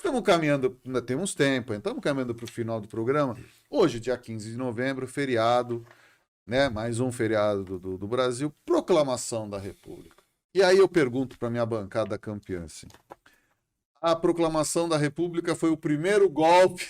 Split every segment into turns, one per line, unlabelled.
estamos caminhando, ainda temos tempo, estamos caminhando para o final do programa. Hoje, dia 15 de novembro, feriado, né? Mais um feriado do Brasil, proclamação da República. E aí eu pergunto para minha bancada campeã, assim, a proclamação da República foi o primeiro golpe,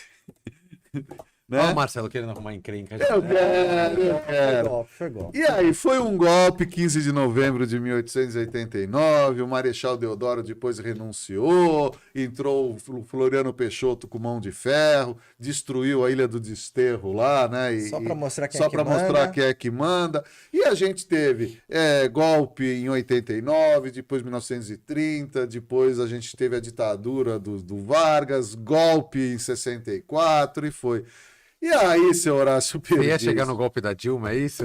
Ó, o
né?
Marcelo querendo arrumar encrenca.
Eu quero.
Foi golpe.
E aí, foi um golpe, 15 de novembro de 1889, o Marechal Deodoro depois renunciou, entrou o Floriano Peixoto com mão de ferro, destruiu a Ilha do Desterro lá, né?
Só para mostrar quem
só
é que
para
manda.
mostrar quem é que manda. E a gente teve golpe em 89, depois 1930, depois a gente teve a ditadura do Vargas, golpe em 64 e foi. E aí, seu Horácio
Você ia
Perdizzi?
chegar no golpe da Dilma, é isso?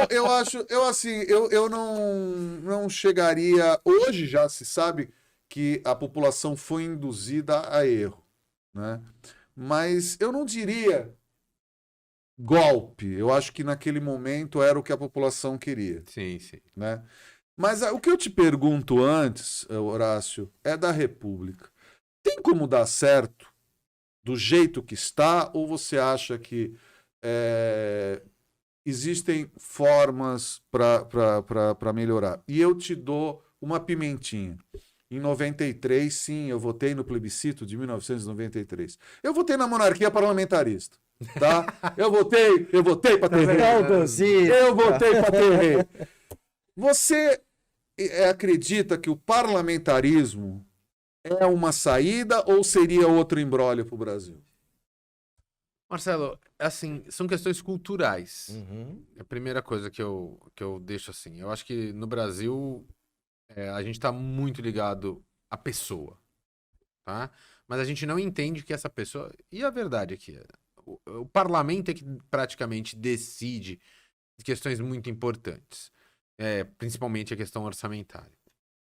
Eu acho, eu não chegaria. Hoje já se sabe que a população foi induzida a erro, né? Mas eu não diria golpe. Eu acho que naquele momento era o que a população queria,
Sim, sim.
né? Mas o que eu te pergunto antes, Horácio, é da República. Tem como dar certo do jeito que está, ou você acha que existem formas para melhorar? E eu te dou uma pimentinha. Em 93, sim, eu votei no plebiscito de 1993. Eu votei na monarquia parlamentarista, tá? Eu votei para ter rei. Eu votei para ter rei. Você acredita que o parlamentarismo é uma saída ou seria outro imbróglio para o Brasil?
Marcelo, assim, são questões culturais.
Uhum.
A primeira coisa que eu deixo assim, eu acho que no Brasil a gente está muito ligado à pessoa, tá? Mas a gente não entende que essa pessoa... E a verdade é que o parlamento é que praticamente decide questões muito importantes, principalmente a questão orçamentária.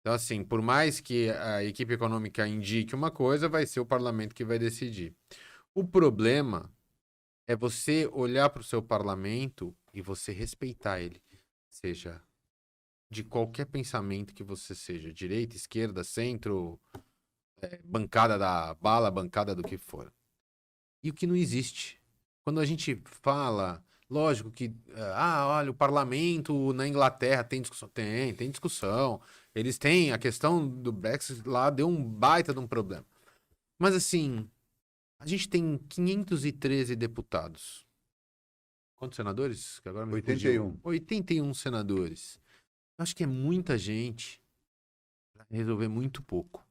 Então, assim, por mais que a equipe econômica indique uma coisa, vai ser o parlamento que vai decidir. O problema é você olhar para o seu parlamento e você respeitar ele. Seja de qualquer pensamento que você seja, direita, esquerda, centro, bancada da bala, bancada do que for. E o que não existe. Quando a gente fala, lógico que, olha, o parlamento na Inglaterra tem discussão. Tem discussão. Eles têm a questão do Brexit lá, deu um baita de um problema. Mas assim, a gente tem 513 deputados. Quantos senadores? Que agora me
81.
81 senadores. Eu acho que é muita gente para resolver muito pouco.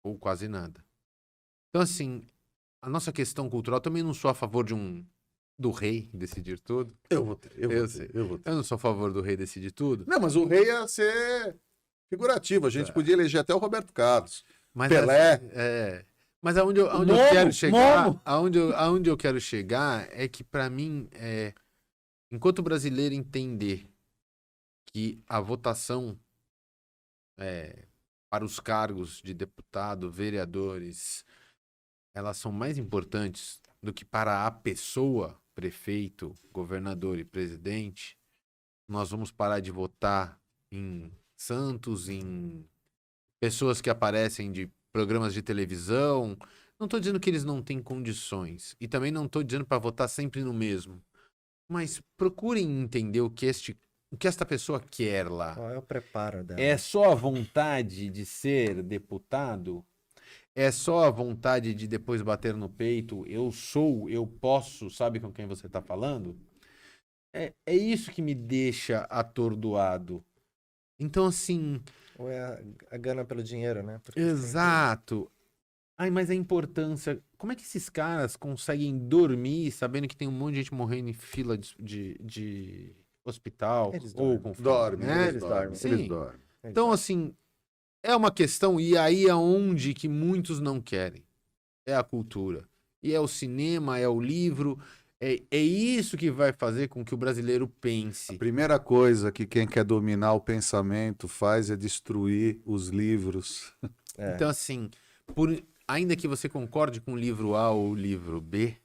Ou quase nada. Então, assim, a nossa questão cultural, também não sou a favor do rei decidir tudo.
Eu votei.
Eu não sou a favor do rei decidir tudo.
Não, mas o rei ia ser figurativo. A gente podia eleger até o Roberto Carlos.
Mas
Pelé.
Mas aonde eu quero chegar, aonde eu quero chegar é que, para mim, enquanto o brasileiro entender que a votação para os cargos de deputado, vereadores, elas são mais importantes do que para a pessoa, prefeito, governador e presidente, nós vamos parar de votar em santos, em pessoas que aparecem de programas de televisão. Não estou dizendo que eles não têm condições. E também não estou dizendo para votar sempre no mesmo. Mas procurem entender o que esta pessoa quer lá.
Qual é o preparo dela?
É só a vontade de ser deputado? É só a vontade de depois bater no peito? Eu posso, sabe com quem você está falando? É isso que me deixa atordoado. Então, assim...
Ou é a gana pelo dinheiro, né? Porque
Exato. Ai, mas a importância... Como é que esses caras conseguem dormir sabendo que tem um monte de gente morrendo em fila de hospital?
Eles
Ou
dormem.
com fome,
Dorme,
né?
eles dormem.
Sim.
Eles dormem.
Então, assim, é uma questão, e aí é onde que muitos não querem. É a cultura. E é o cinema, é o livro. É isso que vai fazer com que o brasileiro pense.
A primeira coisa que quem quer dominar o pensamento faz é destruir os livros.
Então, assim, ainda que você concorde com o livro A ou o livro B,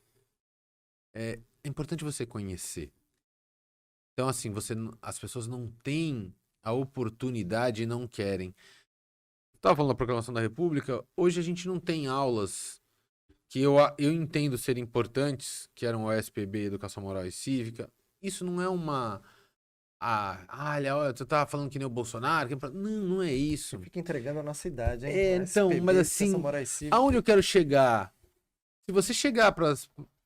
é importante você conhecer. Então, assim, as pessoas não têm a oportunidade e não querem. Estava falando da Proclamação da República, hoje a gente não tem aulas que eu entendo ser importantes, que eram o SPB, Educação Moral e Cívica. Isso não é uma... olha, você tava falando que nem o Bolsonaro. Não é isso.
Fica entregando a nossa idade, hein?
Então,
SPB,
mas assim,
Educação Moral e Cívica.
aonde eu quero chegar? Se você chegar para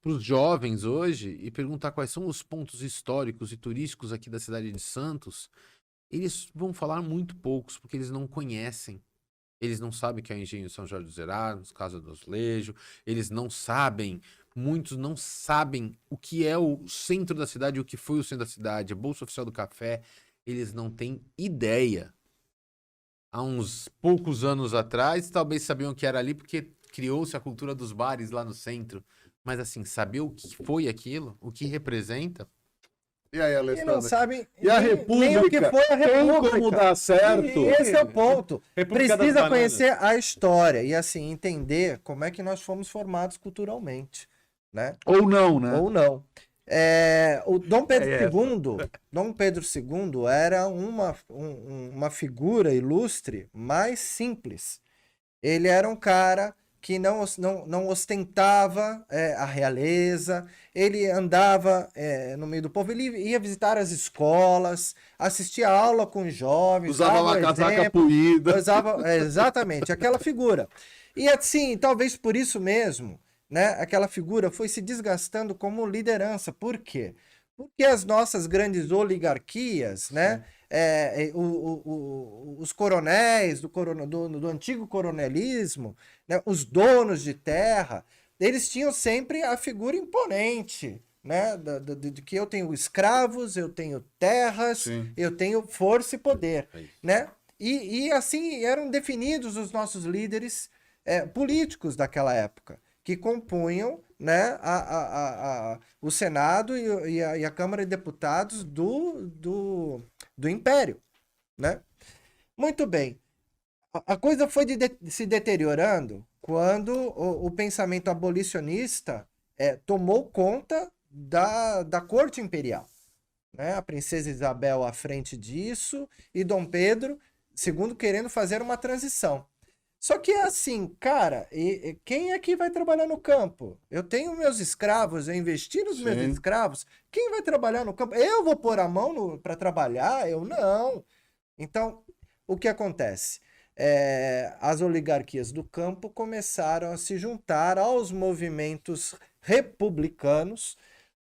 os jovens hoje e perguntar quais são os pontos históricos e turísticos aqui da cidade de Santos, eles vão falar muito poucos, porque eles não conhecem. Eles não sabem que é o Engenho de São Jorge dos Erados, Casa do Azulejo, eles não sabem, muitos não sabem o que é o centro da cidade, o que foi o centro da cidade, a Bolsa Oficial do Café, eles não têm ideia. Há uns poucos anos atrás, talvez sabiam que era ali porque criou-se a cultura dos bares lá no centro, mas assim, saber o que foi aquilo, o que representa...
E aí,
E não
Alessandro?
sabem
E a
nem o que
República?
foi a
Tem
República.
como dar certo?
E esse é o ponto.
República das
Precisa
Bananas.
conhecer a história e, assim, entender como é que nós fomos formados culturalmente, né?
Ou não, né?
Ou não. O Dom Pedro II, Dom Pedro II era uma figura ilustre mais simples. Ele era um cara que não ostentava a realeza, ele andava no meio do povo, ele ia visitar as escolas, assistia a aula com os jovens,
Usava
dava
uma
o
casaca
exemplo,
puída.
exatamente, aquela figura. E assim, talvez por isso mesmo, né, aquela figura foi se desgastando como liderança. Por quê? Porque as nossas grandes oligarquias, né, os coronéis do antigo coronelismo, né, os donos de terra, eles tinham sempre a figura imponente, né, de que eu tenho escravos, eu tenho terras,
Sim.
eu tenho força e poder,
É isso.
né? E assim eram definidos os nossos líderes políticos daquela época, que compunham, né, o Senado e a Câmara de Deputados do Império, né? Muito bem. A coisa foi se deteriorando quando o pensamento abolicionista tomou conta da corte imperial, né? A princesa Isabel à frente disso e Dom Pedro II querendo fazer uma transição. Só que é assim, cara, quem é que vai trabalhar no campo? Eu tenho meus escravos, eu investi nos meus
Sim.
escravos. Quem vai trabalhar no campo? Eu vou pôr a mão para trabalhar? Eu não. Então, o que acontece? As oligarquias do campo começaram a se juntar aos movimentos republicanos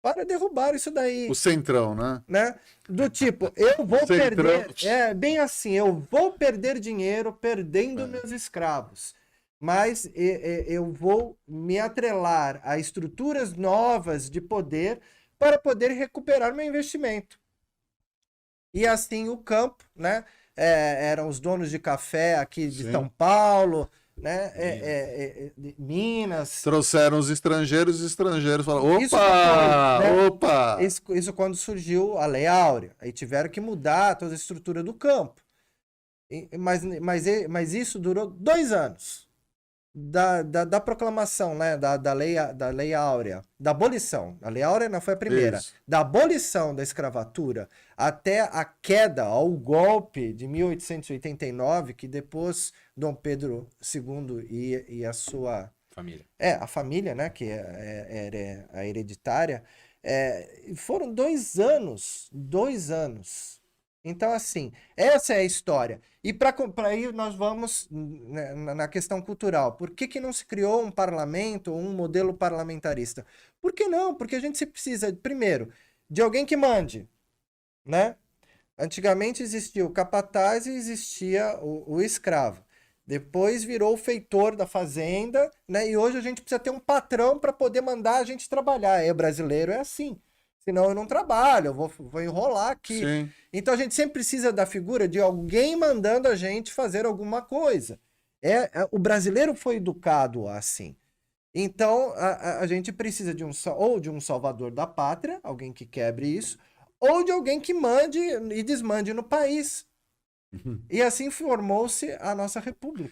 para derrubar isso daí.
O centrão, né?
Do tipo, eu vou
Centrão.
perder, bem assim, eu vou perder dinheiro perdendo meus escravos, mas eu vou me atrelar a estruturas novas de poder para poder recuperar meu investimento. E assim o campo, né? Eram os donos de café aqui de
Sim.
São Paulo, né? Minas.
Trouxeram os estrangeiros falaram,
Isso
opa,
depois, né?
opa.
Isso quando surgiu a Lei Áurea. Aí tiveram que mudar toda a estrutura do campo. Mas isso durou 2 anos. Da proclamação, né? Da lei Áurea. Da abolição. A Lei Áurea não foi a primeira.
Isso.
Da abolição da escravatura até a queda, ao golpe de 1889, que depois Dom Pedro II e a sua...
Família.
a família, né, que era a hereditária, foram 2 anos. 2 anos. Então, assim, essa é a história. E para aí nós vamos na questão cultural. Por que não se criou um parlamento ou um modelo parlamentarista? Por que não? Porque a gente precisa, primeiro, de alguém que mande, né? Antigamente existia o capataz e existia o escravo. Depois virou o feitor da fazenda, né? E hoje a gente precisa ter um patrão para poder mandar a gente trabalhar. O brasileiro é assim. Senão eu não trabalho, eu vou enrolar aqui.
Sim.
Então a gente sempre precisa da figura de alguém mandando a gente fazer alguma coisa. O brasileiro foi educado assim. Então a gente precisa ou de um salvador da pátria, alguém que quebre isso, ou de alguém que mande e desmande no país. E assim formou-se a nossa república.